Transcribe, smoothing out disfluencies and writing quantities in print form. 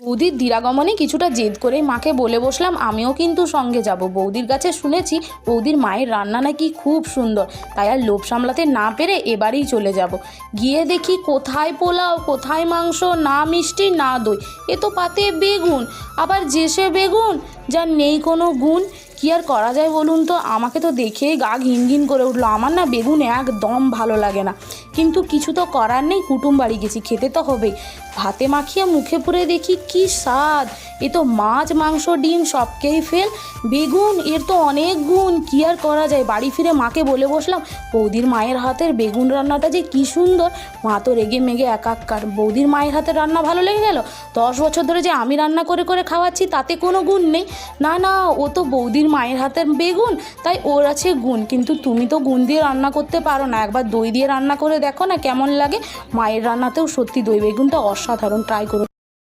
বৌদির দিরাগমনে কিছুটা জেদ করেই মাকে বলে বসলাম আমিও কিন্তু সঙ্গে যাব। বৌদির কাছে শুনেছি বৌদির মায়ের রান্না নাকি খুব সুন্দর, তাই আর লোভ সামলাতে না পেরে এবারেই চলে যাব। গিয়ে দেখি কোথায় পোলাও, কোথায় মাংস, না মিষ্টি না দই, এ তো পাতে বেগুন, আবার যেসে বেগুন যার নেই কোনো গুণ। কী আর করা যায় বলুন তো, আমাকে তো দেখেই গা ঘিন ঘিন করে উঠলো। আমার না বেগুন একদম ভালো লাগে না, কিন্তু কিছু তো করার নেই, কুটুম বাড়ি গেছি, খেতে তো হবেই। ভাতে মাখিয়ে মুখে পুরে দেখি কি স্বাদ, এ তো মাছ মাংস ডিম সবকেই ফেল, বেগুন এর তো অনেক গুণ। কী আর করা যায়, বাড়ি ফিরে মাকে বলে বসলাম বৌদির মায়ের হাতের বেগুন রান্নাটা যে কী সুন্দর। মা তো রেগে মেগে একাকার। বৌদির মায়ের হাতের রান্না ভালো লেগে গেল, 10 বছর ধরে যে আমি রান্না করে করে খাওয়াচ্ছি তাতে কোনো গুণ নেই। না না, ও তো বৌদির মায়ের হাতের বেগুন, তাই ওর আছে গুণ, কিন্তু তুমি তো গুণ দিয়ে রান্না করতে পারো না। একবার দই দিয়ে রান্না করে দেখো না কেমন লাগে। মায়ের রান্নাতেও সত্যি দই বেগুনটা অসাধারণ, ট্রাই করো।